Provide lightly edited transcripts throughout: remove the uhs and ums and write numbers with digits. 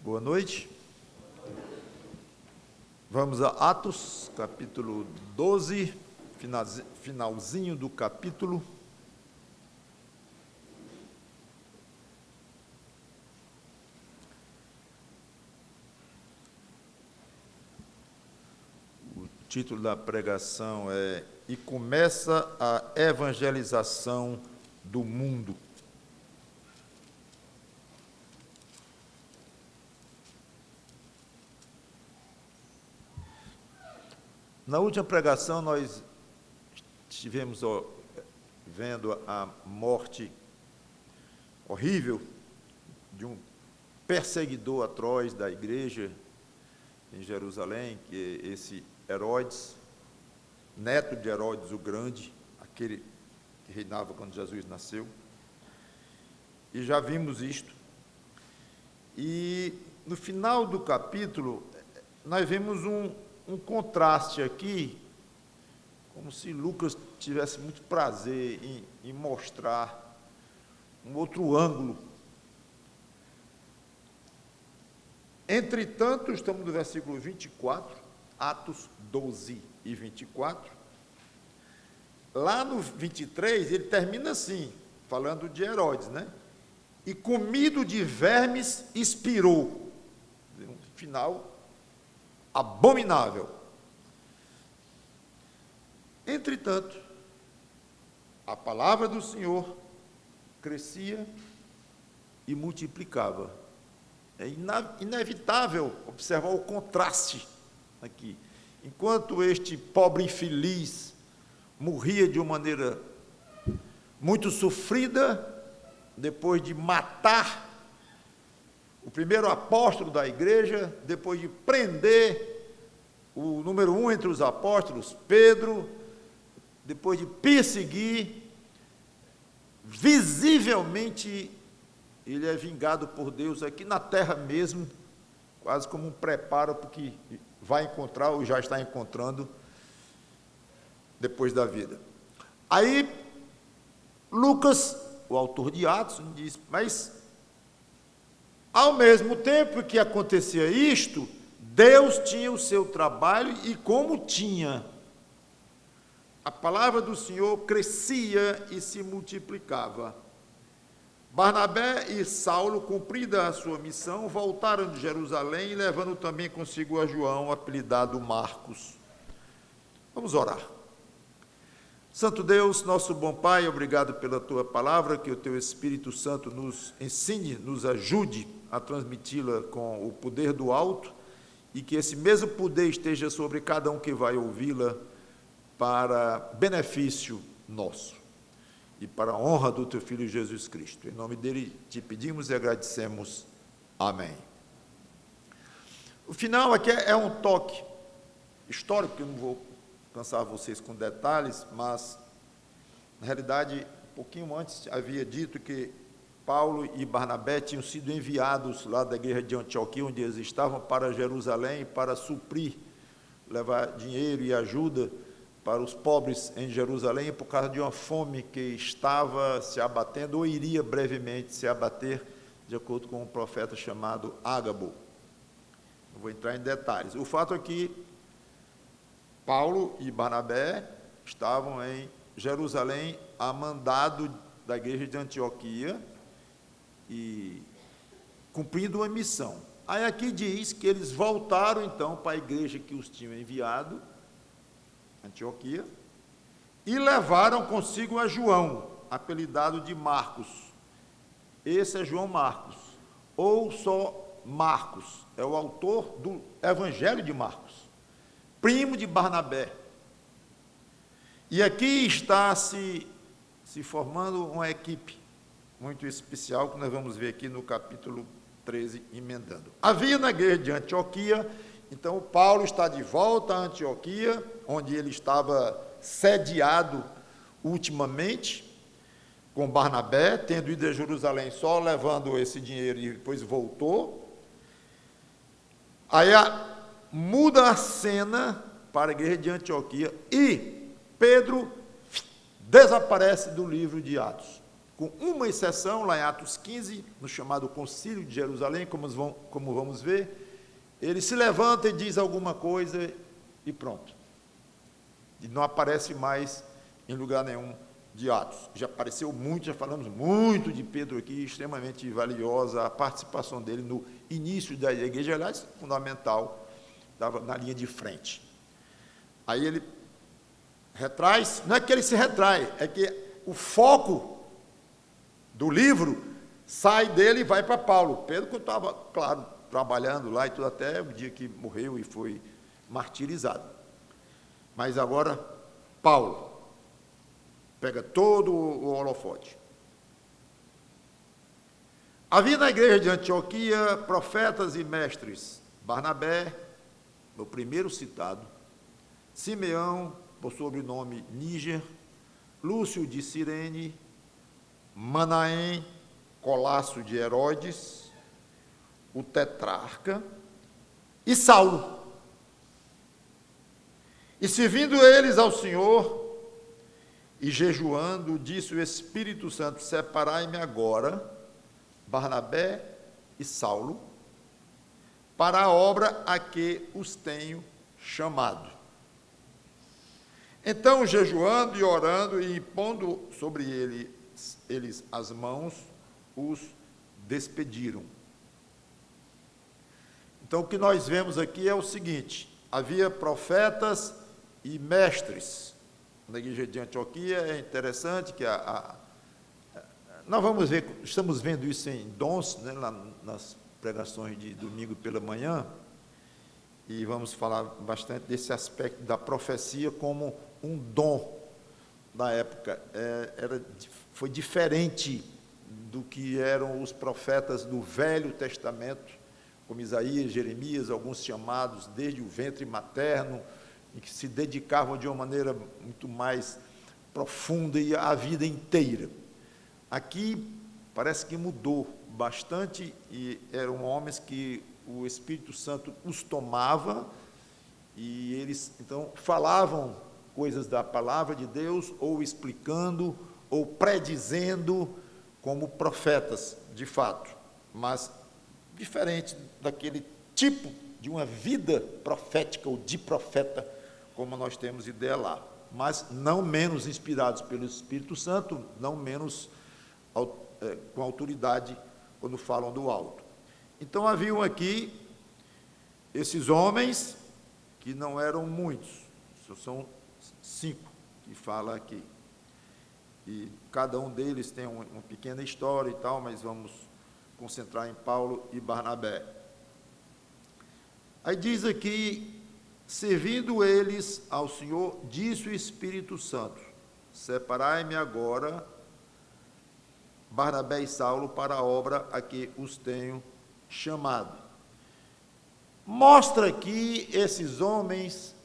Boa noite. Vamos a Atos, capítulo 12, finalzinho do capítulo. O título da pregação é "E começa a evangelização do mundo". Na última pregação, nós estivemos vendo a morte horrível de um perseguidor atroz da igreja em Jerusalém, que é esse Herodes, neto de Herodes o Grande, aquele que reinava quando Jesus nasceu. E já vimos isto. E no final do capítulo, nós vemos um contraste aqui, como se Lucas tivesse muito prazer em mostrar um outro ângulo. Entretanto, estamos no versículo 24, Atos 12 e 24. Lá no 23, ele termina assim, falando de Herodes, né? E comido de vermes expirou. Um final abominável. Entretanto, a palavra do Senhor crescia e multiplicava. É inevitável observar o contraste aqui. Enquanto este pobre infeliz morria de uma maneira muito sofrida, depois de matar o primeiro apóstolo da igreja, depois de prender o número 1 entre os apóstolos, Pedro, depois de perseguir, visivelmente ele é vingado por Deus aqui na terra mesmo, quase como um preparo para o que vai encontrar ou já está encontrando depois da vida. Aí, Lucas, o autor de Atos, diz, mas ao mesmo tempo que acontecia isto, Deus tinha o seu trabalho e como tinha, a palavra do Senhor crescia e se multiplicava. Barnabé e Saulo, cumprida a sua missão, voltaram de Jerusalém, levando também consigo a João, apelidado Marcos. Vamos orar. Santo Deus, nosso bom Pai, obrigado pela Tua palavra, que o Teu Espírito Santo nos ensine, nos ajude a transmiti-la com o poder do alto e que esse mesmo poder esteja sobre cada um que vai ouvi-la para benefício nosso e para a honra do Teu Filho Jesus Cristo. Em nome dele te pedimos e agradecemos. Amém. O final aqui é um toque histórico, que eu não vou cansar vocês com detalhes, mas, na realidade, um pouquinho antes havia dito que Paulo e Barnabé tinham sido enviados lá da igreja de Antioquia, onde eles estavam, para Jerusalém, para suprir, levar dinheiro e ajuda para os pobres em Jerusalém, por causa de uma fome que estava se abatendo, ou iria brevemente se abater, de acordo com um profeta chamado Ágabo. Não vou entrar em detalhes. O fato é que Paulo e Barnabé estavam em Jerusalém a mandado da igreja de Antioquia e cumprindo uma missão. Aí aqui diz que eles voltaram então para a igreja que os tinha enviado, Antioquia, e levaram consigo a João, apelidado de Marcos. Esse é João Marcos, ou só Marcos, é o autor do Evangelho de Marcos, primo de Barnabé. E aqui está se formando uma equipe muito especial, que nós vamos ver aqui no capítulo 13, emendando. Havia na igreja de Antioquia, então Paulo está de volta a Antioquia, onde ele estava sediado ultimamente, com Barnabé, tendo ido a Jerusalém só levando esse dinheiro e depois voltou. Aí muda a cena para a igreja de Antioquia e Pedro desaparece do livro de Atos. com uma exceção, lá em Atos 15, no chamado Concílio de Jerusalém, como vamos ver, ele se levanta e diz alguma coisa e pronto. E não aparece mais em lugar nenhum de Atos. Já apareceu muito, já falamos muito de Pedro aqui, extremamente valiosa a participação dele no início da igreja, aliás, fundamental, estava na linha de frente. Aí ele retrai, não é que ele se retrai, é que o foco do livro sai dele e vai para Paulo. Pedro, quando estava, claro, trabalhando lá e tudo, até o dia que morreu e foi martirizado. Mas agora, Paulo pega todo o holofote. Havia na igreja de Antioquia profetas e mestres: Barnabé, o primeiro citado, Simeão, por sobrenome Níger, Lúcio de Cirene, Manaém, Colasso de Herodes, o tetrarca, e Saulo. E servindo eles ao Senhor, e jejuando, disse o Espírito Santo: separai-me agora, Barnabé e Saulo, para a obra a que os tenho chamado. Então, jejuando e orando e impondo sobre eles as mãos, os despediram. Então, o que nós vemos aqui é o seguinte: havia profetas e mestres na igreja de Antioquia. É interessante que nós vamos ver, estamos vendo isso em dons, né, lá nas pregações de domingo pela manhã, e vamos falar bastante desse aspecto da profecia como um dom da época. Foi diferente do que eram os profetas do Velho Testamento, como Isaías, Jeremias, alguns chamados desde o ventre materno, e que se dedicavam de uma maneira muito mais profunda e a vida inteira. Aqui parece que mudou bastante, e eram homens que o Espírito Santo os tomava, e eles então falavam coisas da palavra de Deus, ou explicando, ou predizendo, como profetas, de fato, mas diferente daquele tipo de uma vida profética ou de profeta, como nós temos ideia lá, mas não menos inspirados pelo Espírito Santo, não menos com autoridade quando falam do alto. Então haviam aqui esses homens que não eram muitos, são 5 que fala aqui, e cada um deles tem uma pequena história e tal, mas vamos concentrar em Paulo e Barnabé. Aí diz aqui: servindo eles ao Senhor, disse o Espírito Santo: separai-me agora, Barnabé e Saulo, para a obra a que os tenho chamado. Mostra aqui esses homens,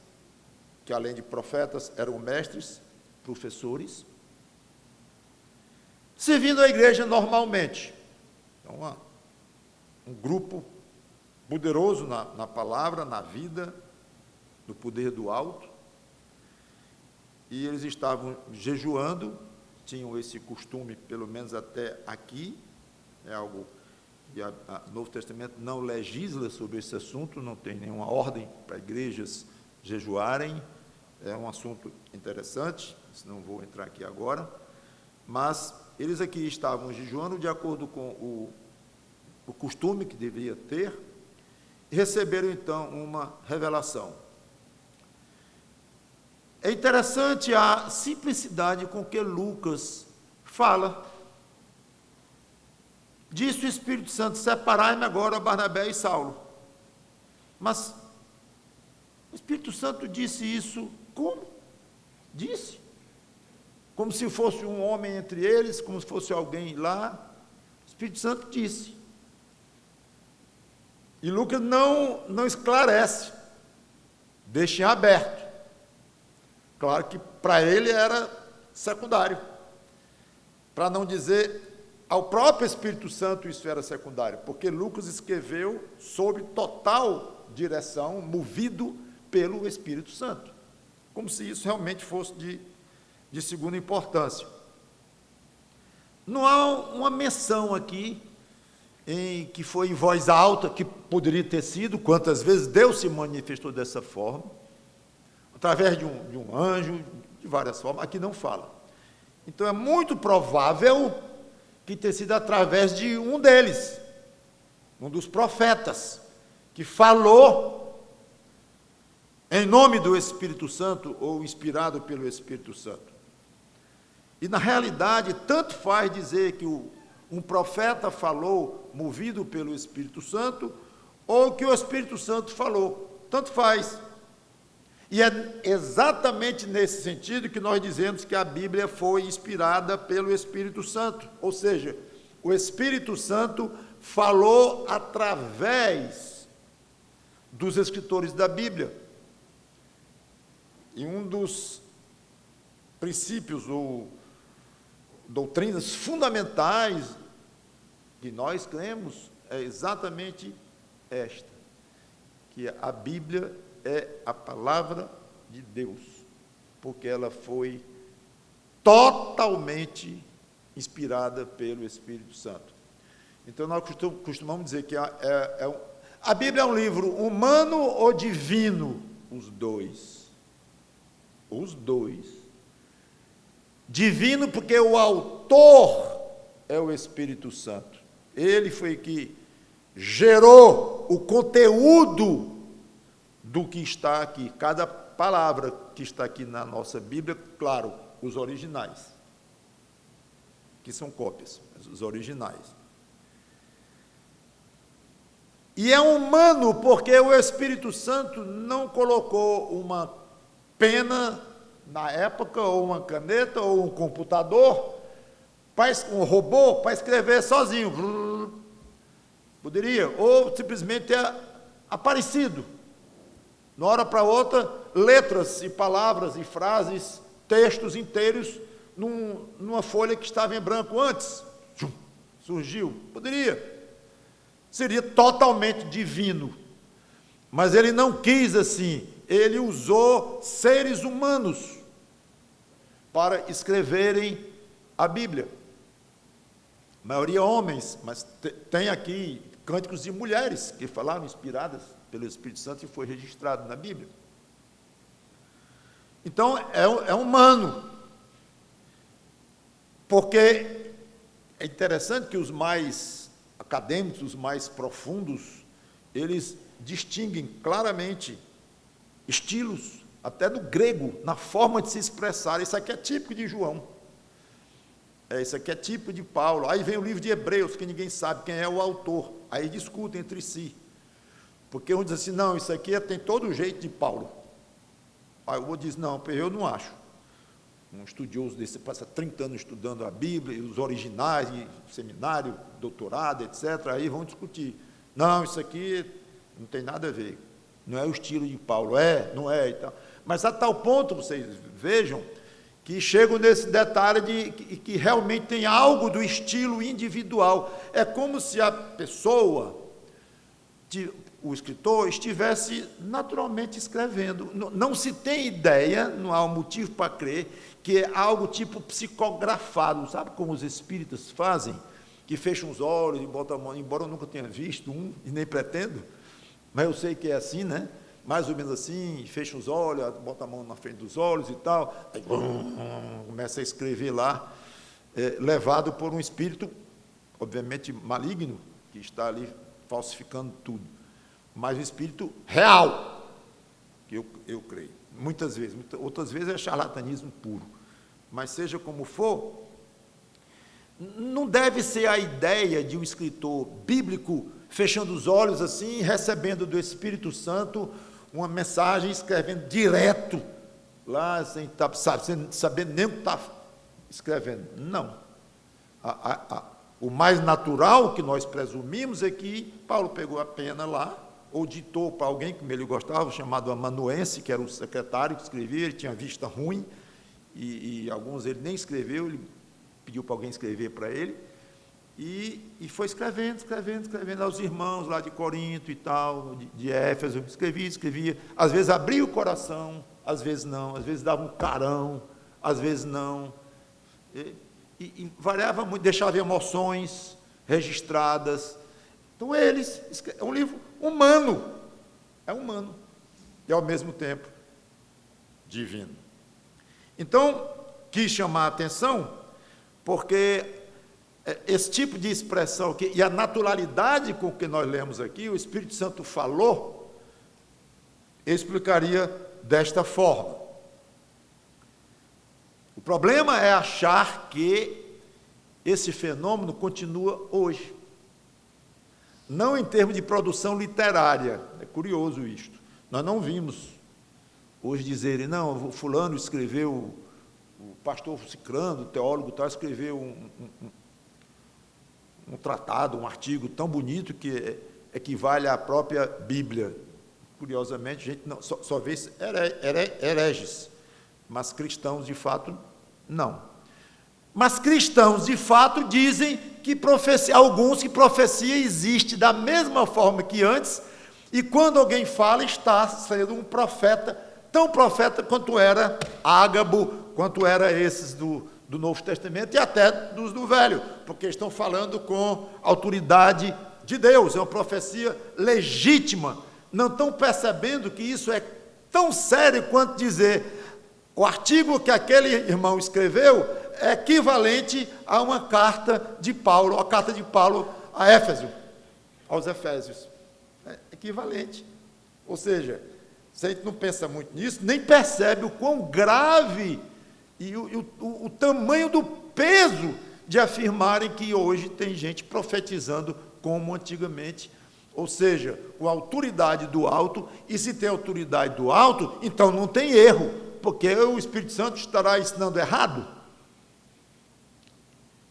que além de profetas, eram mestres, professores, servindo a igreja normalmente. Então, um grupo poderoso na palavra, na vida, no poder do alto, e eles estavam jejuando, tinham esse costume, pelo menos até aqui, é algo que o Novo Testamento não legisla sobre esse assunto, não tem nenhuma ordem para igrejas jejuarem, é um assunto interessante, não vou entrar aqui agora, mas eles aqui estavam jejuando de acordo com o costume que deveria ter, e receberam então uma revelação. É interessante a simplicidade com que Lucas fala. Disse o Espírito Santo: separai-me agora, Barnabé e Saulo. Mas o Espírito Santo disse isso como? Disse. Como se fosse um homem entre eles, como se fosse alguém lá. O Espírito Santo disse. E Lucas não esclarece, deixa em aberto. Claro que para ele era secundário. Para não dizer ao próprio Espírito Santo isso era secundário, porque Lucas escreveu sob total direção, movido pelo Espírito Santo, como se isso realmente fosse de segunda importância. Não há uma menção aqui em que foi em voz alta, que poderia ter sido, quantas vezes Deus se manifestou dessa forma, através de um anjo, de várias formas, aqui não fala. Então é muito provável que tenha sido através de um deles, um dos profetas, que falou em nome do Espírito Santo, ou inspirado pelo Espírito Santo. E na realidade, tanto faz dizer que um profeta falou movido pelo Espírito Santo, ou que o Espírito Santo falou, tanto faz. E é exatamente nesse sentido que nós dizemos que a Bíblia foi inspirada pelo Espírito Santo, ou seja, o Espírito Santo falou através dos escritores da Bíblia. E um dos princípios ou doutrinas fundamentais que nós cremos é exatamente esta, que a Bíblia é a palavra de Deus, porque ela foi totalmente inspirada pelo Espírito Santo. Então, nós costumamos dizer que a Bíblia é um livro humano ou divino? Os dois. Os dois. Divino porque o autor é o Espírito Santo. Ele foi que gerou o conteúdo do que está aqui. Cada palavra que está aqui na nossa Bíblia, claro, os originais, que são cópias, os originais. E é humano porque o Espírito Santo não colocou uma pena na época, ou uma caneta, ou um computador, um robô, para escrever sozinho. Poderia, ou simplesmente ter aparecido, de uma hora para outra, letras e palavras e frases, textos inteiros, numa folha que estava em branco antes. Surgiu. Poderia. Seria totalmente divino. Mas ele não quis assim. Ele usou seres humanos para escreverem a Bíblia. A maioria homens, mas tem aqui cânticos de mulheres que falaram inspiradas pelo Espírito Santo e foi registrado na Bíblia. Então, é humano. Porque é interessante que os mais acadêmicos, os mais profundos, eles distinguem claramente estilos, até do grego, na forma de se expressar. Isso aqui é típico de João. Isso aqui é típico de Paulo. Aí vem o livro de Hebreus, que ninguém sabe quem é o autor. Aí discutem entre si. Porque um diz assim, não, isso aqui tem todo o jeito de Paulo. Aí o outro diz, não, eu não acho. Um estudioso desse passa 30 anos estudando a Bíblia, os originais, seminário, doutorado, etc. Aí vão discutir. Não, isso aqui não tem nada a ver. Não é o estilo de Paulo. Não é e tal. Mas a tal ponto, vocês vejam, que chegam nesse detalhe de que realmente tem algo do estilo individual. É como se a pessoa, o escritor, estivesse naturalmente escrevendo. Não se tem ideia, não há um motivo para crer, que é algo tipo psicografado. Sabe como os espíritas fazem? Que fecham os olhos e botam a mão, embora eu nunca tenha visto um, e nem pretendo, mas eu sei que é assim, né? Mais ou menos assim, fecha os olhos, bota a mão na frente dos olhos e tal, aí começa a escrever lá, levado por um espírito, obviamente maligno, que está ali falsificando tudo, mas um espírito real, que eu creio, muitas vezes, outras vezes é charlatanismo puro, mas seja como for, não deve ser a ideia de um escritor bíblico fechando os olhos assim, recebendo do Espírito Santo uma mensagem, escrevendo direto, lá, sem saber nem o que está escrevendo. Não. O mais natural que nós presumimos é que Paulo pegou a pena lá, ou ditou para alguém, como ele gostava, chamado amanuense, que era o secretário que escrevia, ele tinha vista ruim, e alguns ele nem escreveu, ele pediu para alguém escrever para ele, e foi escrevendo aos irmãos lá de Corinto e tal, de Éfeso, escrevia, às vezes abria o coração, às vezes não, às vezes dava um carão, às vezes não, e variava muito, deixava emoções registradas. Então, é um livro humano, e ao mesmo tempo divino. Então, quis chamar a atenção, porque esse tipo de expressão aqui, e a naturalidade com que nós lemos aqui, o Espírito Santo falou, eu explicaria desta forma. O problema é achar que esse fenômeno continua hoje. Não em termos de produção literária. É curioso isto. Nós não vimos hoje dizerem, não, o fulano escreveu, o pastor Cicrano, o teólogo tal, escreveu um tratado, um artigo tão bonito que equivale à própria Bíblia. Curiosamente, a gente não, só vê hereges, mas cristãos, de fato, não. Mas cristãos, de fato, dizem que alguns que profecia existe da mesma forma que antes, e quando alguém fala, está sendo um profeta, tão profeta quanto era Ágabo, quanto era esses do Novo Testamento e até dos do Velho, porque estão falando com autoridade de Deus, é uma profecia legítima. Não estão percebendo que isso é tão sério quanto dizer o artigo que aquele irmão escreveu é equivalente a uma carta de Paulo, a carta de Paulo a Éfeso, aos Efésios. É equivalente. Ou seja, se a gente não pensa muito nisso, nem percebe o quão grave e o tamanho do peso de afirmarem que hoje tem gente profetizando como antigamente, ou seja, com a autoridade do alto, e se tem autoridade do alto, então não tem erro, porque o Espírito Santo estará ensinando errado.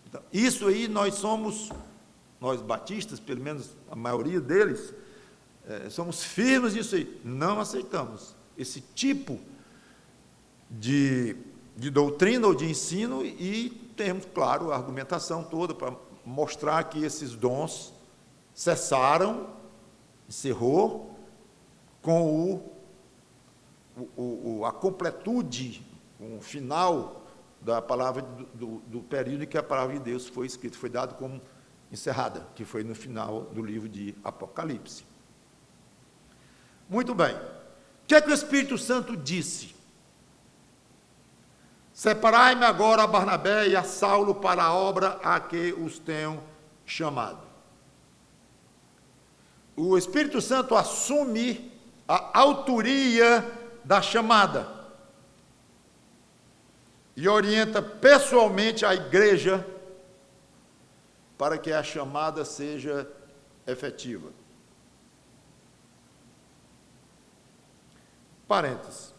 Então, isso aí nós batistas, pelo menos a maioria deles, somos firmes nisso aí, não aceitamos esse tipo de doutrina ou de ensino, e temos, claro, a argumentação toda para mostrar que esses dons encerrou com a completude, o final da palavra do período em que a palavra de Deus foi escrita, foi dado como encerrada, que foi no final do livro de Apocalipse. Muito bem. O que é que o Espírito Santo disse? Separai-me agora a Barnabé e a Saulo para a obra a que os tenho chamado. O Espírito Santo assume a autoria da chamada e orienta pessoalmente a igreja para que a chamada seja efetiva. Parênteses.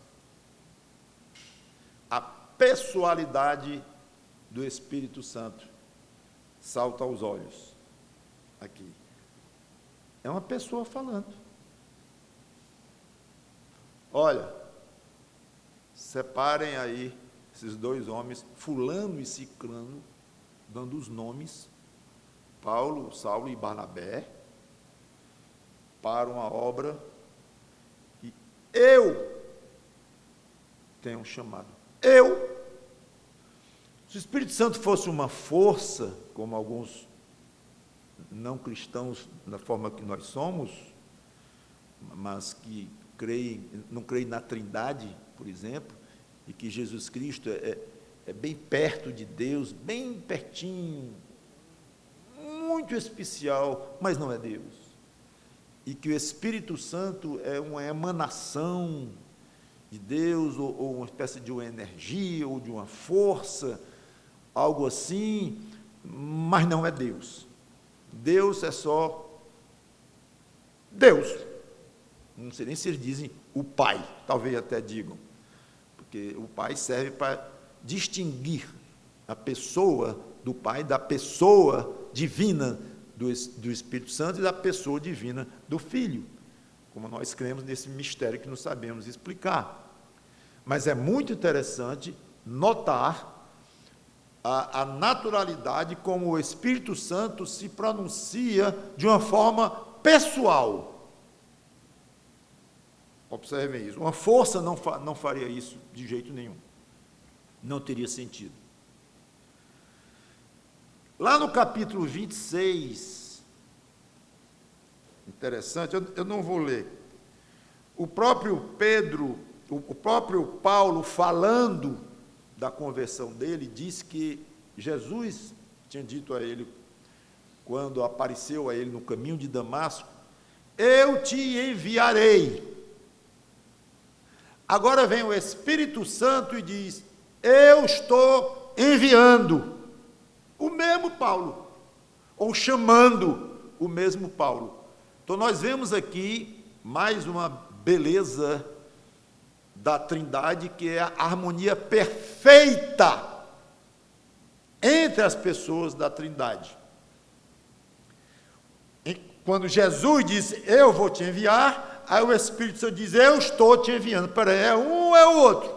A pessoalidade do Espírito Santo salta aos olhos aqui. É uma pessoa falando. Olha, separem aí esses dois homens, fulano e ciclano, dando os nomes, Paulo, Saulo e Barnabé, para uma obra que eu tenho chamado. Se o Espírito Santo fosse uma força, como alguns não cristãos, da forma que nós somos, mas que não creem na Trindade, por exemplo, e que Jesus Cristo é bem perto de Deus, bem pertinho, muito especial, mas não é Deus. E que o Espírito Santo é uma emanação de Deus, ou uma espécie de uma energia, ou de uma força, algo assim, mas não é Deus. Deus é só Deus. Não sei nem se eles dizem o Pai, talvez até digam, porque o Pai serve para distinguir a pessoa do Pai da pessoa divina do Espírito Santo e da pessoa divina do Filho, como nós cremos nesse mistério que não sabemos explicar. Mas é muito interessante notar a naturalidade como o Espírito Santo se pronuncia de uma forma pessoal. Observem isso. Uma força não faria isso de jeito nenhum. Não teria sentido. Lá no capítulo 26, interessante, eu não vou ler. O próprio Pedro, o próprio Paulo, falando da conversão dele, disse que Jesus tinha dito a ele, quando apareceu a ele no caminho de Damasco: eu te enviarei. Agora vem o Espírito Santo e diz: eu estou enviando. O mesmo Paulo, ou chamando o mesmo Paulo. Então nós vemos aqui mais uma beleza da Trindade, que é a harmonia perfeita entre as pessoas da Trindade. Quando Jesus disse: eu vou te enviar, aí o Espírito Santo diz: eu estou te enviando. Peraí, é um ou é o outro?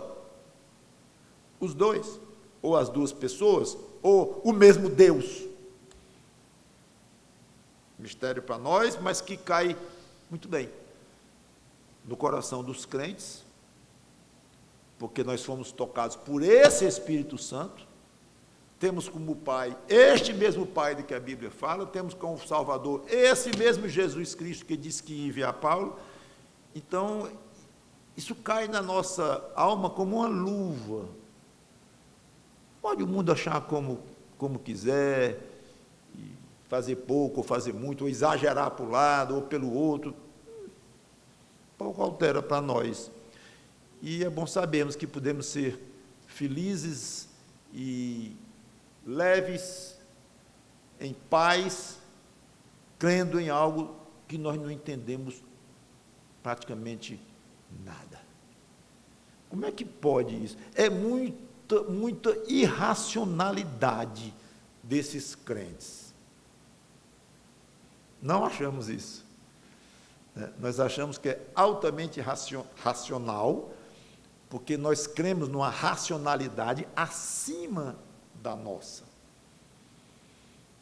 Os dois, ou as duas pessoas, ou o mesmo Deus. Mistério para nós, mas que cai muito bem no coração dos crentes, porque nós fomos tocados por esse Espírito Santo. Temos como Pai este mesmo Pai de que a Bíblia fala, temos como Salvador esse mesmo Jesus Cristo que disse que ia enviar Paulo. Então, isso cai na nossa alma como uma luva. Pode o mundo achar como quiser, fazer pouco ou fazer muito, ou exagerar para um lado ou pelo outro, pouco altera para nós. E é bom sabermos que podemos ser felizes e leves, em paz, crendo em algo que nós não entendemos praticamente nada. Como é que pode isso? É muita irracionalidade desses crentes. Não achamos isso. Nós achamos que é altamente racional, porque nós cremos numa racionalidade acima da nossa.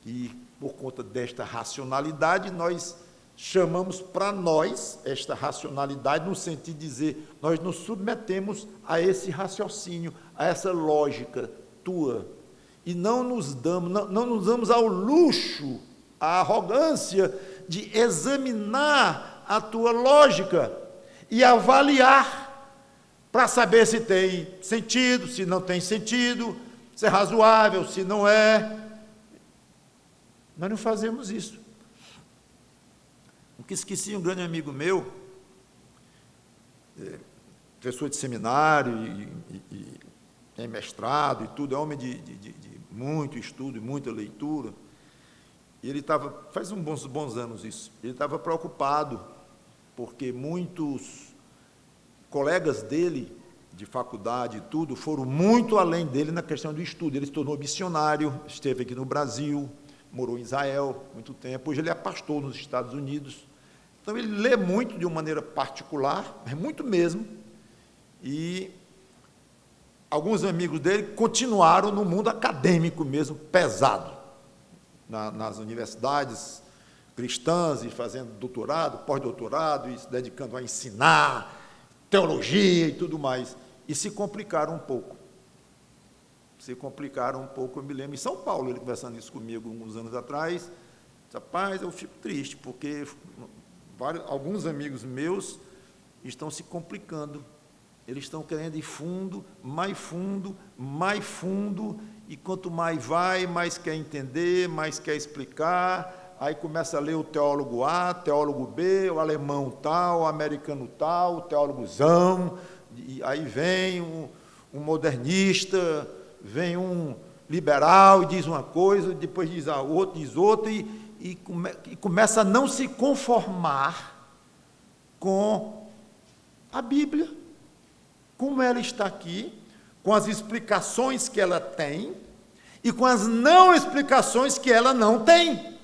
E, por conta desta racionalidade, nós chamamos para nós esta racionalidade, no sentido de dizer, nós nos submetemos a esse raciocínio, a essa lógica tua, e não nos damos ao luxo, à arrogância de examinar a tua lógica e avaliar para saber se tem sentido, se não tem sentido, se é razoável, se não é. Nós não fazemos isso. Nunca esqueci um grande amigo meu, professor de seminário e tem mestrado e tudo, é homem de muito estudo e muita leitura. E ele estava, faz uns bons anos isso, ele estava preocupado, porque muitos colegas dele, de faculdade e tudo, foram muito além dele na questão do estudo. Ele se tornou missionário, esteve aqui no Brasil, morou em Israel muito tempo, hoje ele é pastor nos Estados Unidos. Então ele lê muito de uma maneira particular, mas muito mesmo, e alguns amigos dele continuaram no mundo acadêmico mesmo, pesado, nas universidades cristãs, e fazendo doutorado, pós-doutorado, e se dedicando a ensinar teologia e tudo mais, e se complicaram um pouco. Eu me lembro, em São Paulo, ele conversando isso comigo uns anos atrás, disse: rapaz, eu fico triste, porque alguns amigos meus estão se complicando, eles estão querendo ir fundo, mais fundo, e quanto mais vai, mais quer entender, mais quer explicar, aí começa a ler o teólogo A, teólogo B, o alemão tal, o americano tal, o teólogozão, e aí vem um modernista, vem um liberal e diz uma coisa, depois diz outra, e começa a não se conformar com a Bíblia, como ela está aqui, com as explicações que ela tem e com as não explicações que ela não tem.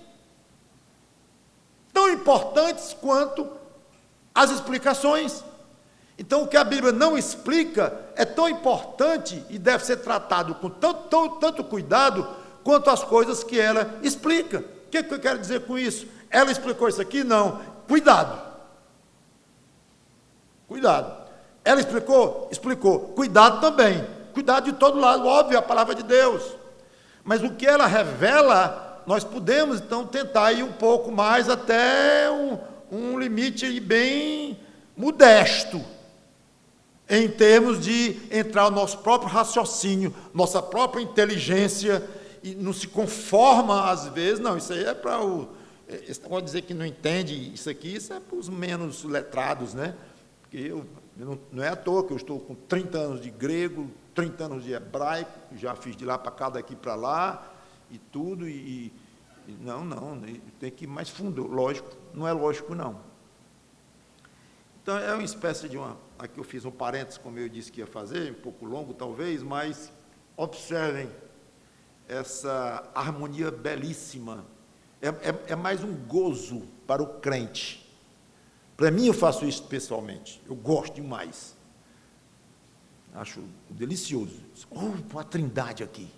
Tão importantes quanto as explicações. Então, o que a Bíblia não explica é tão importante e deve ser tratado com tanto cuidado quanto as coisas que ela explica. O que eu quero dizer com isso? Ela explicou isso aqui? Não. Cuidado. Ela explicou? Explicou. Cuidado também. Cuidado de todo lado, óbvio, a palavra de Deus. Mas o que ela revela, nós podemos, então, tentar ir um pouco mais até um limite bem modesto, em termos de entrar no nosso próprio raciocínio, nossa própria inteligência, e não se conforma, às vezes, não, isso aí é para o... Esse negócio de dizer que não entende isso aqui, isso é para os menos letrados, né? Porque não é à toa que eu estou com 30 anos de grego, 30 anos de hebraico, já fiz de lá para cá, daqui para lá, e tudo, não, tem que ir mais fundo, lógico, não é lógico, não. Então, é uma espécie de uma... Aqui eu fiz um parênteses, como eu disse que ia fazer, um pouco longo talvez, mas observem essa harmonia belíssima. É mais um gozo para o crente. Para mim, eu faço isso pessoalmente, eu gosto demais. Acho delicioso. Oh, a trindade aqui.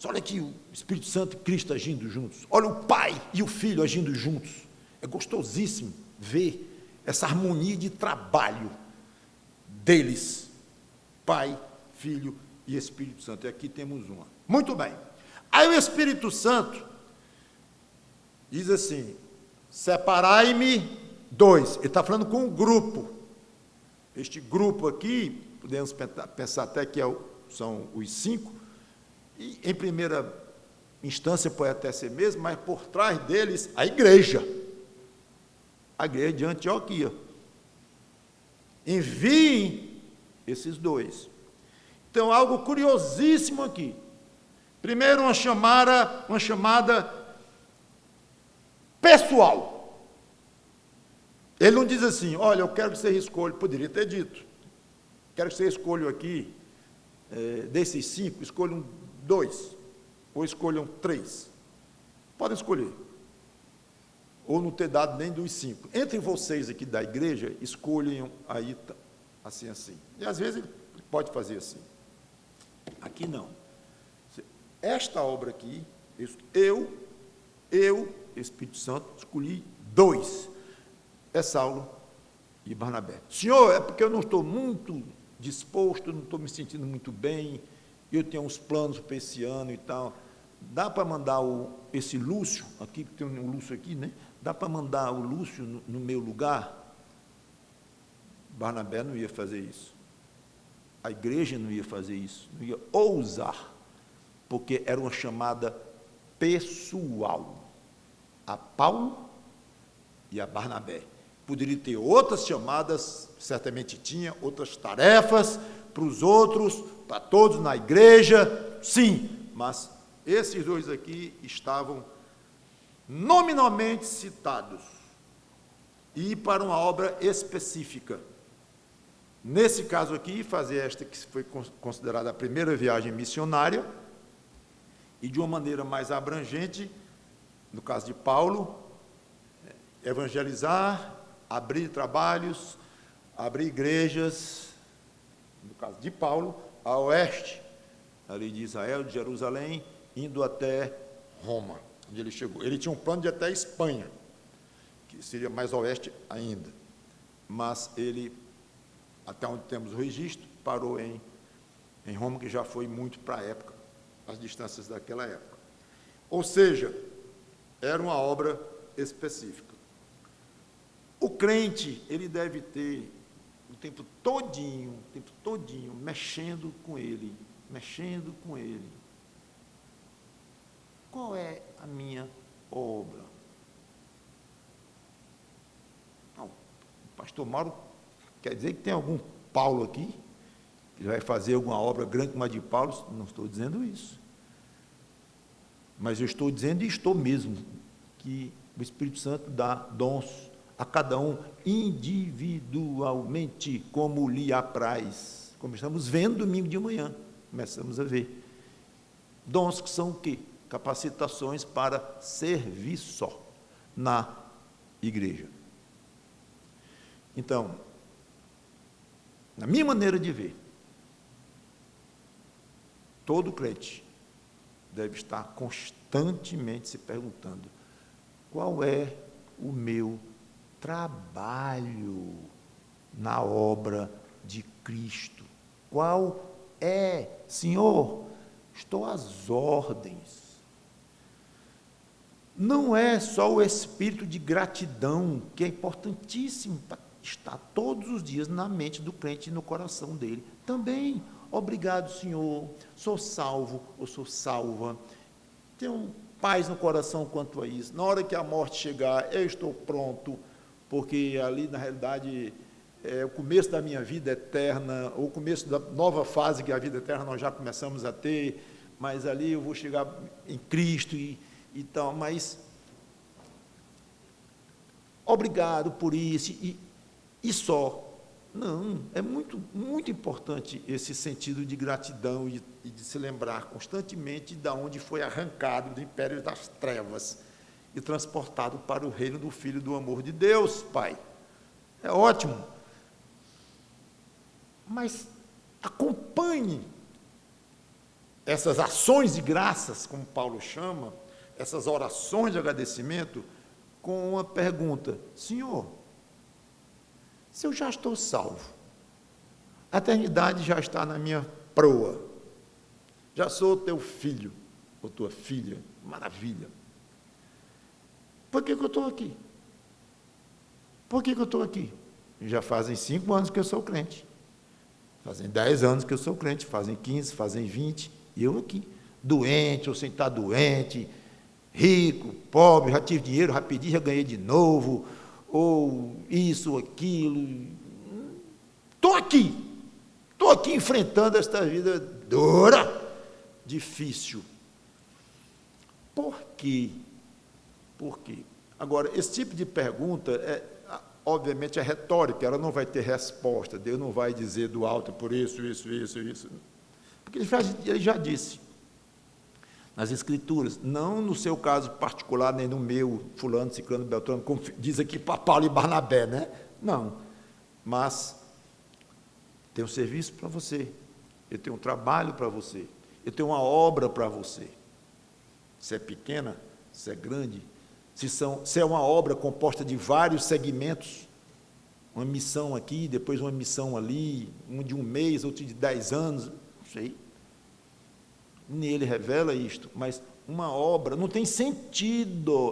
Olha aqui o Espírito Santo e Cristo agindo juntos. Olha o Pai e o Filho agindo juntos. É gostosíssimo ver essa harmonia de trabalho deles, Pai, Filho e Espírito Santo. E aqui temos uma. Muito bem. Aí o Espírito Santo diz assim, separai-me dois. Ele está falando com um grupo. Este grupo aqui, podemos pensar até que são os 5, e em primeira instância pode até ser mesmo, mas por trás deles a igreja de Antioquia. Enviem esses dois. Então, algo curiosíssimo aqui. Primeiro, uma chamada pessoal. Ele não diz assim, olha, eu quero que você escolha, poderia ter dito, quero que você escolha aqui, desses 5, escolham 2, ou escolham 3. Podem escolher. Ou não ter dado nem dos 5. Entre vocês aqui da igreja, escolhem aí, assim. E às vezes ele pode fazer assim. Aqui não. Esta obra aqui, eu, Espírito Santo, escolhi 2. É Saulo e Barnabé. Senhor, é porque eu não estou muito disposto, não estou me sentindo muito bem, eu tenho uns planos para esse ano e tal. Dá para mandar esse Lúcio, aqui, tem um Lúcio aqui, né? Dá para mandar o Lúcio no meu lugar? Barnabé não ia fazer isso. A igreja não ia fazer isso, não ia ousar, porque era uma chamada pessoal a Paulo e a Barnabé. Poderia ter outras chamadas, certamente tinha, outras tarefas para os outros, para todos na igreja, sim, mas esses 2 aqui estavam nominalmente citados, e para uma obra específica. Nesse caso aqui, fazer esta que foi considerada a primeira viagem missionária, e de uma maneira mais abrangente, no caso de Paulo, evangelizar, abrir trabalhos, abrir igrejas, no caso de Paulo, a oeste, ali de Israel, de Jerusalém, indo até Roma, onde ele chegou. Ele tinha um plano de ir até a Espanha, que seria mais oeste ainda, mas ele, até onde temos o registro, parou em Roma, que já foi muito para a época, as distâncias daquela época. Ou seja, era uma obra específica. O crente, ele deve ter o tempo todinho, mexendo com ele. Qual é a minha obra? Não, o pastor Mauro quer dizer que tem algum Paulo aqui, que vai fazer alguma obra grande como a de Paulo? Não estou dizendo isso. Mas eu estou dizendo, e estou mesmo, que o Espírito Santo dá dons a cada um individualmente, como lhe apraz. Como estamos vendo domingo de manhã, começamos a ver. Dons que são o quê? Capacitações para servir só na igreja. Então, na minha maneira de ver, todo crente deve estar constantemente se perguntando: qual é o meu trabalho na obra de Cristo? Qual é, Senhor? Estou às ordens. Não é só o espírito de gratidão, que é importantíssimo para estar todos os dias na mente do crente e no coração dele. Também, obrigado, Senhor, sou salvo ou sou salva. Tenho paz no coração quanto a isso. Na hora que a morte chegar, eu estou pronto, porque ali, na realidade, é o começo da minha vida eterna, ou o começo da nova fase que a vida eterna nós já começamos a ter, mas ali eu vou chegar em Cristo e tal, mas obrigado por isso, e só. Não, é muito, muito importante esse sentido de gratidão e de se lembrar constantemente de onde foi arrancado do império das trevas e transportado para o reino do Filho do amor de Deus, Pai. É ótimo. Mas acompanhe essas ações de graças, como Paulo chama, essas orações de agradecimento, com uma pergunta: Senhor, se eu já estou salvo, a eternidade já está na minha proa, já sou teu filho, ou tua filha, maravilha, por que eu estou aqui? Por que eu estou aqui? Já fazem 5 anos que eu sou crente, fazem 10 anos que eu sou crente, fazem 15, fazem 20, e eu aqui, doente ou sem estar doente, rico, pobre, já tive dinheiro, já pedi, já ganhei de novo, ou isso, aquilo. Estou aqui enfrentando esta vida dura, difícil. Por quê? Por quê? Agora, esse tipo de pergunta, obviamente, é retórica, ela não vai ter resposta, Deus não vai dizer do alto por isso, porque ele já disse nas Escrituras, não no seu caso particular, nem no meu, fulano, ciclano, beltrano, como diz aqui para Paulo e Barnabé, né? Não, mas tem um serviço para você, eu tenho um trabalho para você, eu tenho uma obra para você. Se é pequena, se é grande, se é uma obra composta de vários segmentos, uma missão aqui, depois uma missão ali, um de 1 mês, outro de 10 anos, não sei. Nele revela isto, mas uma obra, não tem sentido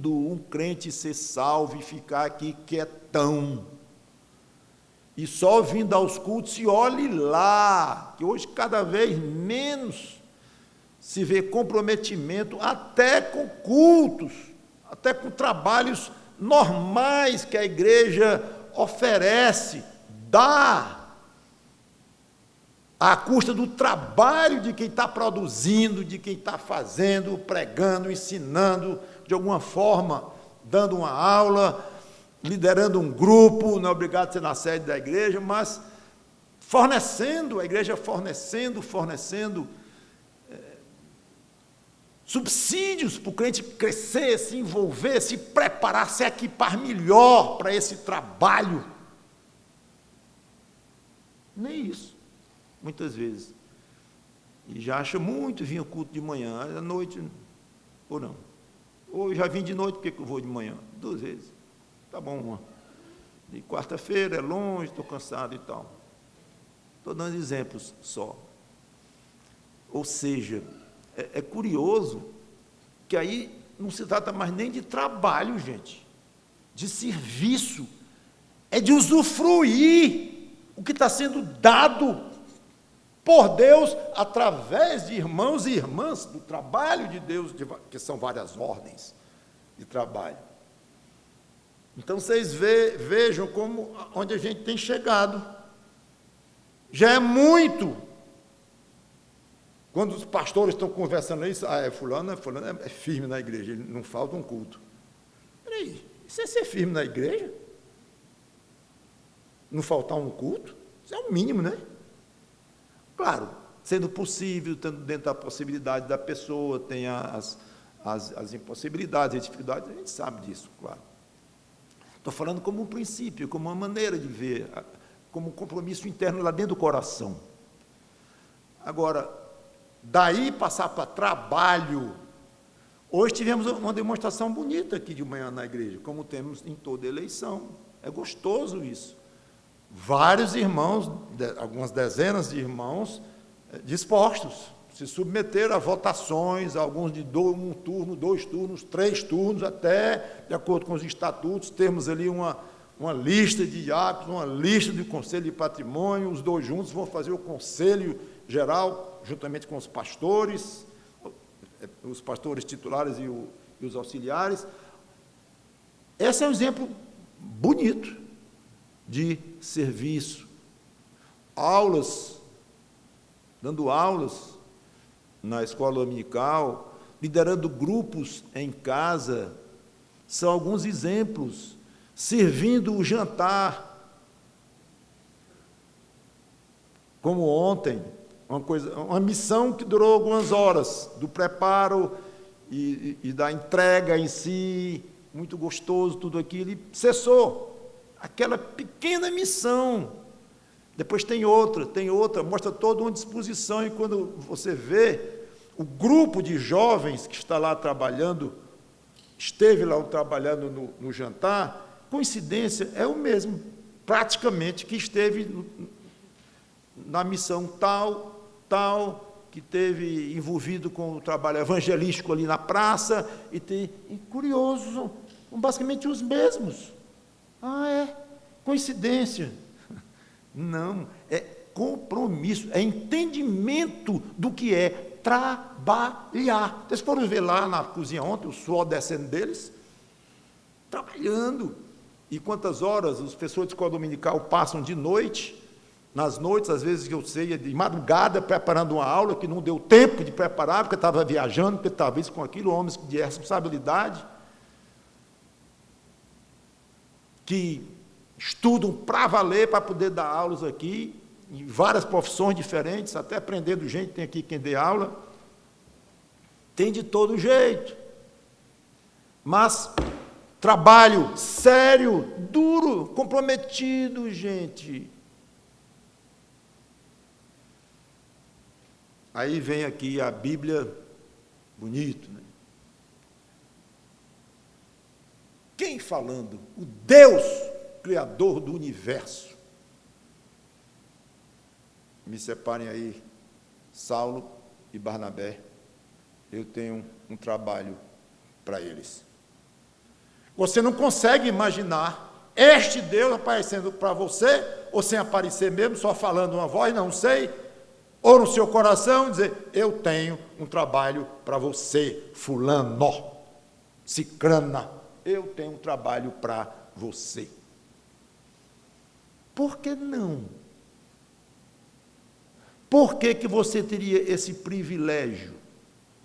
um crente ser salvo e ficar aqui quietão, e só vindo aos cultos, e olhe lá, que hoje cada vez menos se vê comprometimento, até com cultos, até com trabalhos normais que a igreja oferece, dá, à custa do trabalho de quem está produzindo, de quem está fazendo, pregando, ensinando, de alguma forma, dando uma aula, liderando um grupo, não é obrigado a ser na sede da igreja, mas fornecendo, a igreja fornecendo subsídios para o crente crescer, se envolver, se preparar, se equipar melhor para esse trabalho. Nem isso, muitas vezes. E já acha muito vir ao culto de manhã, à noite, ou não. Ou já vim de noite, por que eu vou de manhã? 2 vezes. Tá bom, uma. De quarta-feira é longe, estou cansado e tal. Estou dando exemplos só. Ou seja, é curioso que aí não se trata mais nem de trabalho, gente, de serviço, é de usufruir o que está sendo dado por Deus através de irmãos e irmãs do trabalho de Deus, que são várias ordens de trabalho. Então vocês vejam onde a gente tem chegado. Já é muito. Quando os pastores estão conversando isso, fulano é firme na igreja, ele não falta um culto. Peraí, isso é ser firme na igreja? Não faltar um culto? Isso é o mínimo, né? Claro, sendo possível, estando dentro da possibilidade da pessoa, tem as impossibilidades, as dificuldades, a gente sabe disso, claro. Estou falando como um princípio, como uma maneira de ver, como um compromisso interno lá dentro do coração. Agora, daí passar para trabalho. Hoje tivemos uma demonstração bonita aqui de manhã na igreja, como temos em toda eleição. É gostoso isso. Vários irmãos, algumas dezenas de irmãos, dispostos, se submeteram a votações, alguns de um turno, 2 turnos, 3 turnos, até, de acordo com os estatutos, temos ali uma lista de diáconos, uma lista de conselho de patrimônio, os 2 juntos vão fazer o conselho geral, juntamente com os pastores titulares e os auxiliares. Esse é um exemplo bonito de serviço. Dando aulas na escola dominical, liderando grupos em casa, são alguns exemplos. Servindo o jantar, como ontem, uma missão que durou algumas horas, do preparo e da entrega em si, muito gostoso tudo aquilo, e cessou aquela pequena missão. Depois tem outra, mostra toda uma disposição, e quando você vê o grupo de jovens que está lá trabalhando, esteve lá trabalhando no jantar, coincidência, é o mesmo, praticamente, que esteve na missão tal, que esteve envolvido com o trabalho evangelístico ali na praça, e curioso, são basicamente os mesmos. Coincidência? Não, é compromisso, é entendimento do que é trabalhar. Vocês foram ver lá na cozinha ontem, o suor descendo deles, trabalhando. E quantas horas os pessoas de escola dominical passam de noite, nas noites, às vezes que eu sei, de madrugada, preparando uma aula que não deu tempo de preparar, porque estava viajando, porque estava isso com aquilo, homens de responsabilidade, que estudam para valer, para poder dar aulas aqui, em várias profissões diferentes, até aprendendo gente, tem aqui quem dê aula, tem de todo jeito. Mas trabalho sério, duro, comprometido, gente. Aí vem aqui a Bíblia, bonito, né? Quem falando? O Deus, Criador do universo. Me separem aí, Saulo e Barnabé. Eu tenho um trabalho para eles. Você não consegue imaginar este Deus aparecendo para você, ou sem aparecer mesmo, só falando uma voz, não sei, ou no seu coração dizer, eu tenho um trabalho para você, fulano, cicrana, eu tenho um trabalho para você. Por que não? Por que que você teria esse privilégio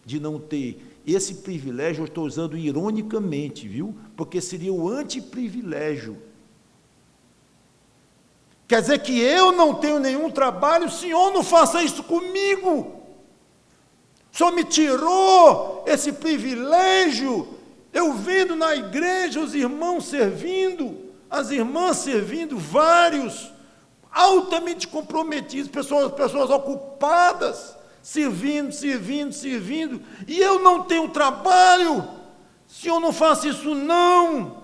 de não ter? Esse privilégio eu estou usando ironicamente, viu? Porque seria o antiprivilégio. Quer dizer que eu não tenho nenhum trabalho, o Senhor não faça isso comigo. O Senhor me tirou esse privilégio. Eu vendo na igreja os irmãos servindo, as irmãs servindo, vários, altamente comprometidos, pessoas ocupadas, servindo, e eu não tenho trabalho. Senhor, não faça isso não.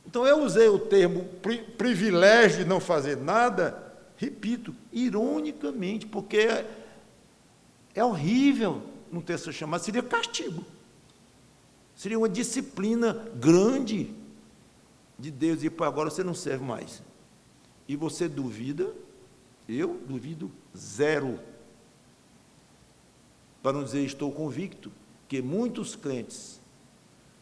Então eu usei o termo privilégio de não fazer nada, repito, ironicamente, porque é horrível não ter essa chamada, seria castigo, seria uma disciplina grande de Deus, e para agora você não serve mais. E você duvida? Eu duvido zero. Para não dizer, estou convicto que muitos crentes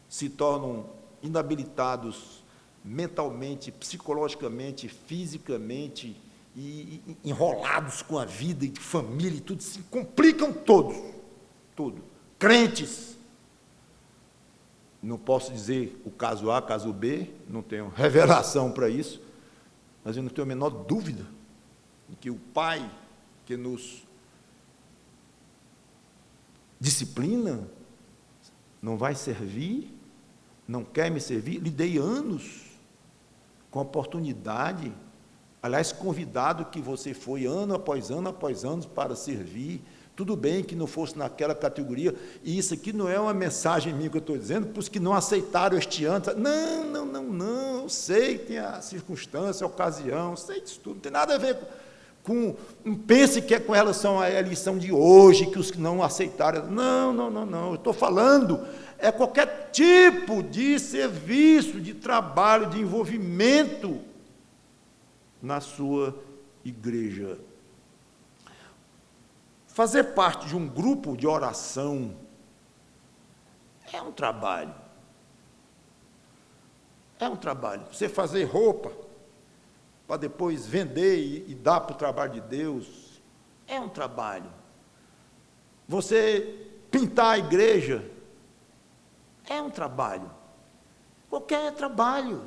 se tornam inabilitados mentalmente, psicologicamente, fisicamente, e enrolados com a vida e família e tudo, se complicam todos, tudo. Crentes. Não posso dizer o caso A, caso B, não tenho revelação para isso, mas eu não tenho a menor dúvida de que o Pai que nos disciplina não vai servir, não quer me servir. Lhe dei anos com oportunidade, aliás, convidado que você foi ano após ano para servir. Tudo bem que não fosse naquela categoria, e isso aqui não é uma mensagem minha que eu estou dizendo, para os que não aceitaram este ano. Não, eu sei que tem a circunstância, a ocasião, sei disso tudo, não tem nada a ver não pense que é com relação à lição de hoje, que os que não aceitaram. Não. Eu estou falando, é qualquer tipo de serviço, de trabalho, de envolvimento na sua igreja. Fazer parte de um grupo de oração é um trabalho. É um trabalho. Você fazer roupa para depois vender e dar para o trabalho de Deus, é um trabalho. Você pintar a igreja, é um trabalho. Qualquer trabalho.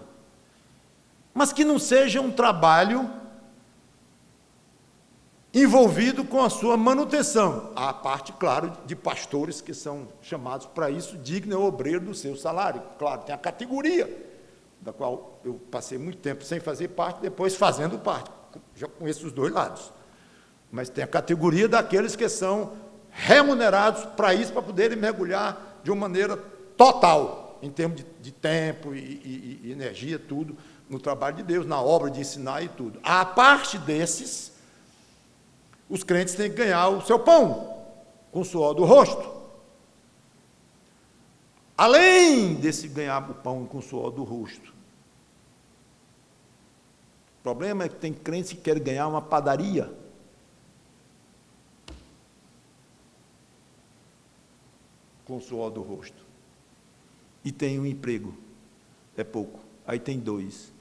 Mas que não seja um trabalho envolvido com a sua manutenção. Há a parte, claro, de pastores que são chamados para isso, digno é o obreiro do seu salário. Claro, tem a categoria, da qual eu passei muito tempo sem fazer parte, depois fazendo parte. Já conheço os dois lados. Mas tem a categoria daqueles que são remunerados para isso, para poderem mergulhar de uma maneira total, em termos de tempo e energia, tudo, no trabalho de Deus, na obra de ensinar e tudo. A parte desses, os crentes têm que ganhar o seu pão, com o suor do rosto. Além desse ganhar o pão com o suor do rosto. O problema é que tem crentes que querem ganhar uma padaria. Com o suor do rosto. E tem um emprego. É pouco. Aí tem 2.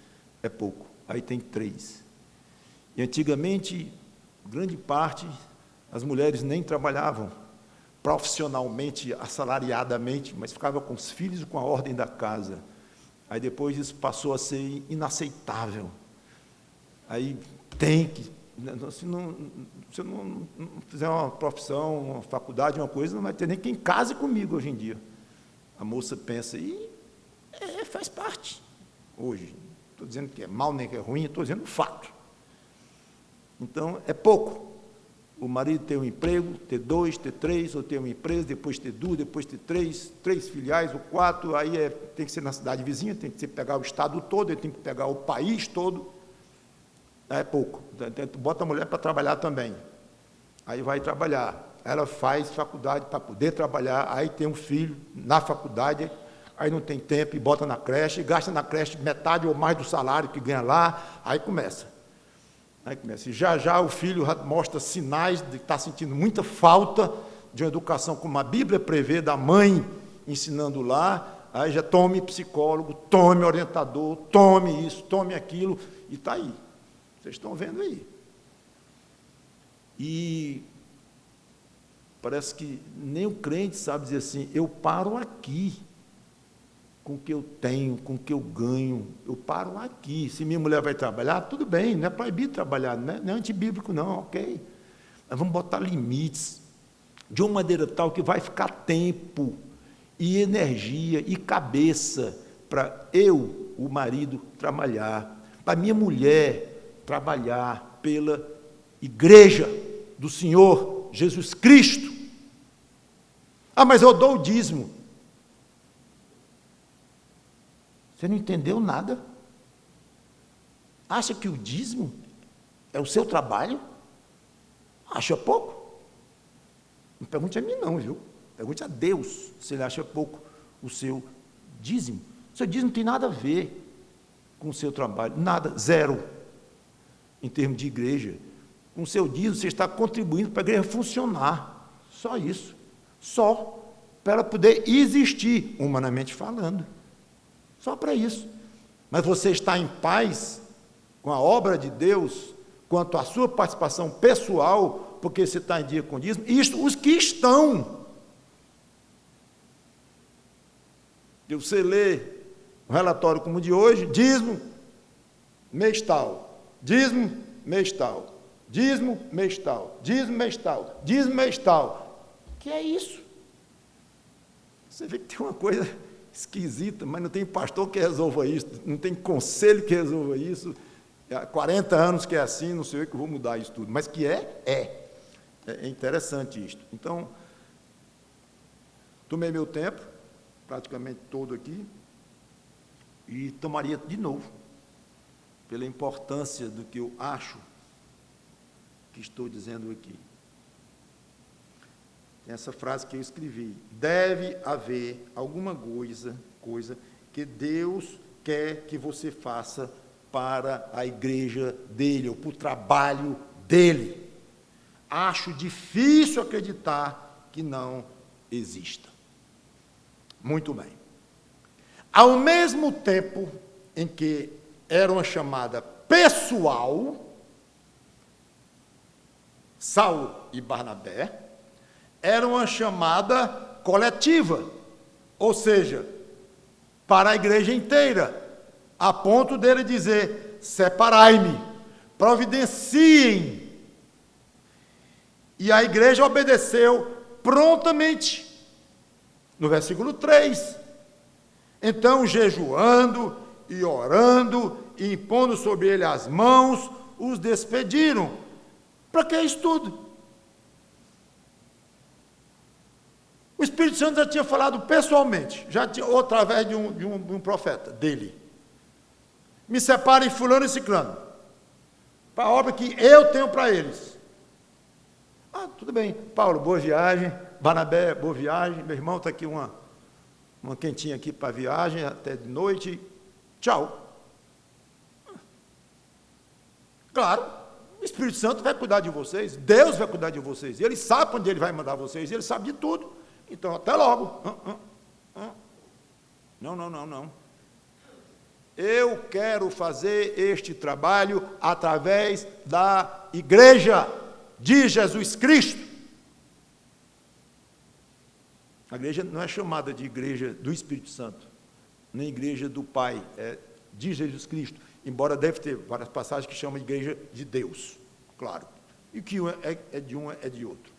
É pouco. Aí tem 3. E antigamente, grande parte, as mulheres nem trabalhavam profissionalmente, assalariadamente, mas ficava com os filhos e com a ordem da casa. Aí depois isso passou a ser inaceitável. Aí tem que, se não fizer uma profissão, uma faculdade, uma coisa, não vai ter nem quem case comigo hoje em dia. A moça pensa, e faz parte hoje. Não estou dizendo que é mal nem que é ruim, estou dizendo o fato. Então, é pouco. O marido ter um emprego, ter 2, ter 3, ou ter uma empresa, depois ter 2, depois ter 3 filiais, ou 4, aí tem que ser na cidade vizinha, tem que ser pegar o estado todo, ele tem que pegar o país todo. É pouco. Bota a mulher para trabalhar também. Aí vai trabalhar. Ela faz faculdade para poder trabalhar, aí tem um filho na faculdade, aí não tem tempo e bota na creche, gasta na creche metade ou mais do salário que ganha lá, aí começa. E já o filho mostra sinais de estar sentindo muita falta de uma educação como a Bíblia prevê, da mãe ensinando lá, aí já tome psicólogo, tome orientador, tome isso, tome aquilo, e está aí. Vocês estão vendo aí. E parece que nem o crente sabe dizer assim, eu paro aqui, com o que eu tenho, com o que eu ganho, eu paro aqui. Se minha mulher vai trabalhar, tudo bem, não é proibido trabalhar, não é antibíblico não, ok. Mas vamos botar limites, de uma maneira tal que vai ficar tempo, e energia, e cabeça, para eu, o marido, trabalhar, para minha mulher trabalhar pela igreja do Senhor Jesus Cristo. Ah, mas eu dou o dízimo. Você não entendeu nada? Acha que o dízimo é o seu trabalho? Acha pouco? Não pergunte a mim não, viu? Pergunte a Deus se ele acha pouco o seu dízimo. O seu dízimo não tem nada a ver com o seu trabalho, nada, zero, em termos de igreja. Com o seu dízimo você está contribuindo para a igreja funcionar, só isso, só para ela poder existir, humanamente falando. Só para isso. Mas você está em paz com a obra de Deus, quanto à sua participação pessoal, porque você está em dia com o dízimo, isso, os que estão. E você lê um relatório como o de hoje, dízimo, mês tal, dízimo, mês tal, dízimo, mês tal, dízimo, mês tal, dízimo, mês tal. Que é isso? Você vê que tem uma coisa esquisita, mas não tem pastor que resolva isso, não tem conselho que resolva isso. Há 40 anos que é assim, não sei eu que vou mudar isso tudo, mas que é interessante isto. Então, tomei meu tempo, praticamente todo aqui, e tomaria de novo, pela importância do que eu acho que estou dizendo aqui. Tem essa frase que eu escrevi: deve haver alguma coisa que Deus quer que você faça para a igreja dele, ou para o trabalho dele. Acho difícil acreditar que não exista. Muito bem. Ao mesmo tempo em que era uma chamada pessoal, Saulo e Barnabé, era uma chamada coletiva, ou seja, para a igreja inteira, a ponto dele dizer: separai-me, providenciem. E a igreja obedeceu prontamente. No versículo 3, então, jejuando e orando e impondo sobre ele as mãos, os despediram. Para que isso tudo? O Espírito Santo já tinha falado pessoalmente, já tinha, ou através de um profeta dele: me separem fulano e ciclano, para a obra que eu tenho para eles. Ah, tudo bem, Paulo, boa viagem. Barnabé, boa viagem. Meu irmão, está aqui uma quentinha aqui para a viagem, até de noite. Tchau. Claro, o Espírito Santo vai cuidar de vocês, Deus vai cuidar de vocês, ele sabe onde ele vai mandar vocês, ele sabe de tudo. Então, até logo. Não. Eu quero fazer este trabalho através da igreja de Jesus Cristo. A igreja não é chamada de igreja do Espírito Santo, nem igreja do Pai, é de Jesus Cristo, embora deve ter várias passagens que chamam de igreja de Deus, claro, e que é de um é de outro.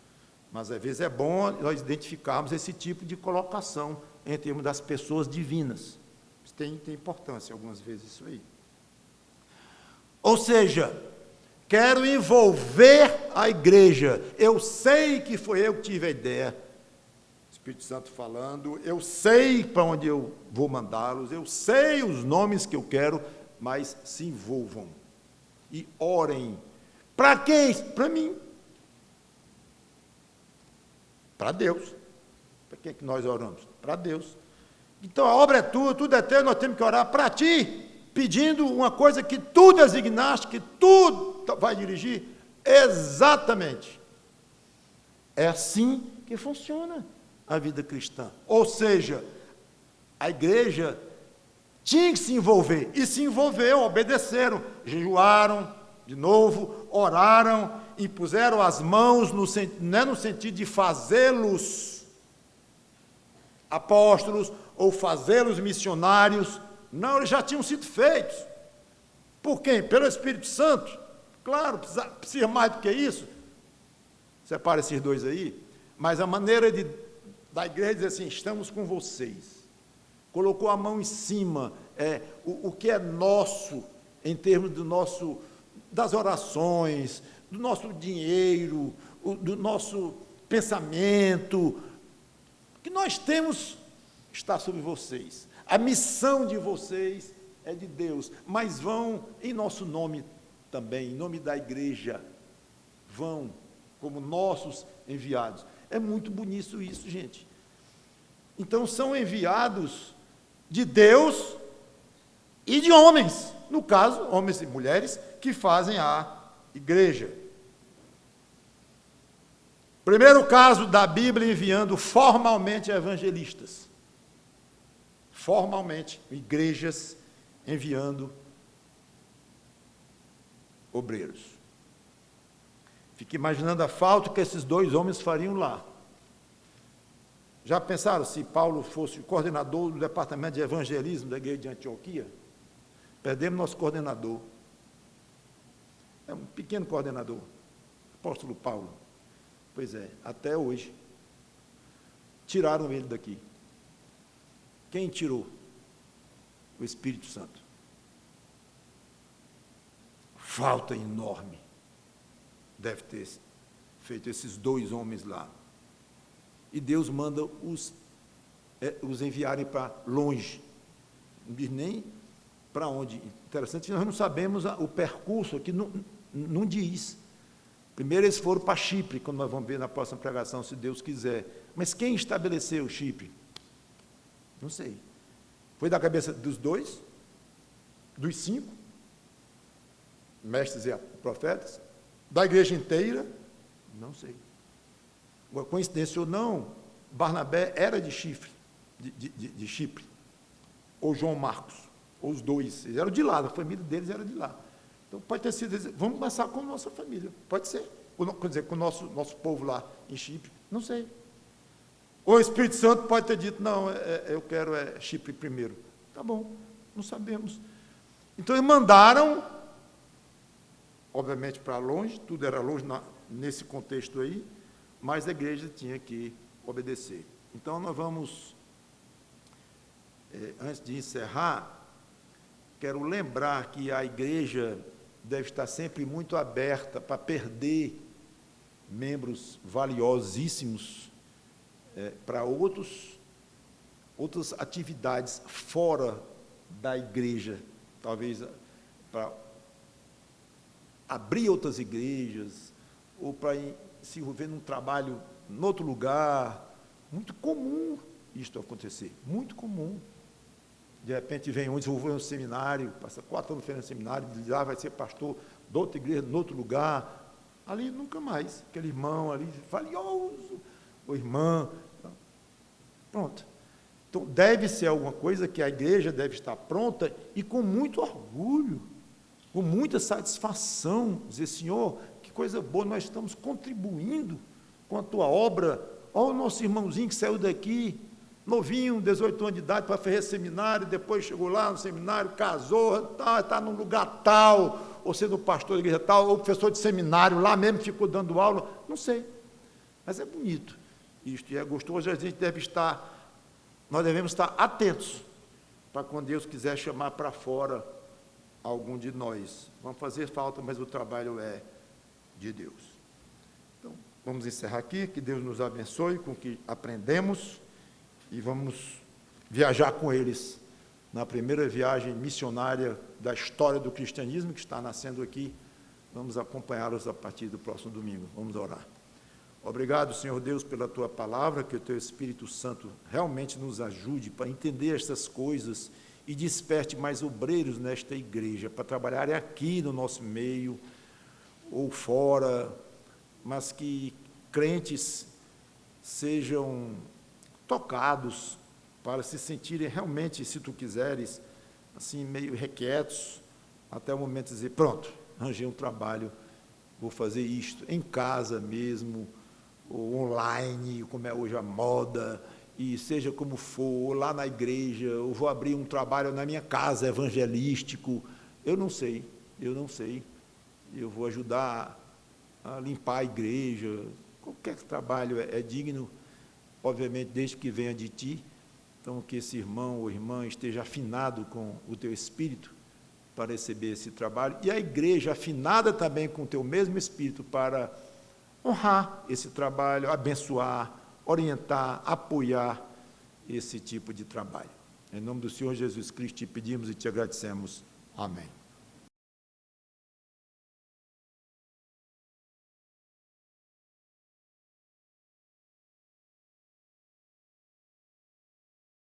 Mas às vezes é bom nós identificarmos esse tipo de colocação em termos das pessoas divinas. Tem importância algumas vezes isso aí. Ou seja, quero envolver a igreja. Eu sei que foi eu que tive a ideia. Espírito Santo falando, eu sei para onde eu vou mandá-los, eu sei os nomes que eu quero, mas se envolvam e orem. Para quem? Para mim. Para Deus. Para quem é que nós oramos? Para Deus. Então a obra é tua, tudo é teu, nós temos que orar para ti, pedindo uma coisa que tu designaste, que tu vai dirigir. Exatamente. É assim que funciona a vida cristã. Ou seja, a igreja tinha que se envolver, e se envolveu, obedeceram, jejuaram de novo, oraram, e puseram as mãos, não é no sentido de fazê-los apóstolos, ou fazê-los missionários, não, eles já tinham sido feitos. Por quem? Pelo Espírito Santo. Claro, precisa mais do que isso. Separa esses dois aí. Mas a maneira da igreja dizer assim: estamos com vocês. Colocou a mão em cima, o que é nosso, em termos das orações, do nosso dinheiro, do nosso pensamento, que nós temos, está sobre vocês. A missão de vocês é de Deus, mas vão em nosso nome também, em nome da igreja, vão como nossos enviados. É muito bonito isso, gente. Então, são enviados de Deus e de homens, no caso, homens e mulheres, que fazem a igreja. Primeiro caso da Bíblia enviando formalmente evangelistas. Formalmente, igrejas enviando obreiros. Fique imaginando a falta que esses dois homens fariam lá. Já pensaram se Paulo fosse o coordenador do departamento de evangelismo da igreja de Antioquia? Perdemos nosso coordenador. É um pequeno coordenador, apóstolo Paulo. Pois é, até hoje, tiraram ele daqui. Quem tirou? O Espírito Santo. Falta enorme deve ter feito esses dois homens lá. E Deus manda os enviarem para longe. Não diz nem para onde. Interessante, nós não sabemos o percurso aqui, não diz. Primeiro eles foram para Chipre, como nós vamos ver na próxima pregação, se Deus quiser. Mas quem estabeleceu Chipre? Não sei. Foi da cabeça dos 2? Dos 5? Mestres e profetas? Da igreja inteira? Não sei. Coincidência ou não, Barnabé era de Chipre, de Chipre, ou João Marcos, ou os dois, eles eram de lá, a família deles era de lá. Então pode ter sido, vamos começar com a nossa família, pode ser, quer dizer, com o nosso povo lá em Chipre, não sei. Ou o Espírito Santo pode ter dito, não, eu quero Chipre primeiro. Tá bom, não sabemos. Então eles mandaram, obviamente para longe, tudo era longe nesse contexto aí, mas a igreja tinha que obedecer. Então nós vamos, antes de encerrar, quero lembrar que a igreja deve estar sempre muito aberta para perder membros valiosíssimos para outras atividades fora da igreja, talvez para abrir outras igrejas, ou para se envolver num trabalho em outro lugar. Muito comum isto acontecer, muito comum. De repente vem um desenvolver um seminário, passa 4 anos fazendo seminário, lá vai ser pastor de outra igreja, em outro lugar, ali nunca mais, aquele irmão ali, valioso, ou irmã, pronto. Então, deve ser alguma coisa que a igreja deve estar pronta e com muito orgulho, com muita satisfação, dizer, Senhor, que coisa boa, nós estamos contribuindo com a tua obra. Olha o nosso irmãozinho que saiu daqui, novinho, 18 anos de idade, para fazer seminário, depois chegou lá no seminário, casou, está num lugar tal, ou sendo pastor da igreja tal, ou professor de seminário, lá mesmo ficou dando aula, não sei, mas é bonito isto, e é gostoso, a gente nós devemos estar atentos, para quando Deus quiser chamar para fora algum de nós. Vamos fazer falta, mas o trabalho é de Deus. Então, vamos encerrar aqui, que Deus nos abençoe com o que aprendemos, e vamos viajar com eles na primeira viagem missionária da história do cristianismo, que está nascendo aqui. Vamos acompanhá-los a partir do próximo domingo. Vamos orar. Obrigado, Senhor Deus, pela Tua palavra, que o Teu Espírito Santo realmente nos ajude para entender estas coisas e desperte mais obreiros nesta igreja, para trabalharem aqui no nosso meio, ou fora, mas que crentes sejam tocados, para se sentirem realmente, se Tu quiseres, assim, meio requietos, até o momento de dizer, pronto, arranjei um trabalho, vou fazer isto, em casa mesmo, ou online, como é hoje a moda, e seja como for, ou lá na igreja, eu vou abrir um trabalho na minha casa evangelístico, eu não sei, eu vou ajudar a limpar a igreja, qualquer trabalho é digno, obviamente, desde que venha de Ti. Então, que esse irmão ou irmã esteja afinado com o Teu Espírito para receber esse trabalho, e a igreja afinada também com o Teu mesmo Espírito para honrar esse trabalho, abençoar, orientar, apoiar esse tipo de trabalho. Em nome do Senhor Jesus Cristo te pedimos e te agradecemos. Amém.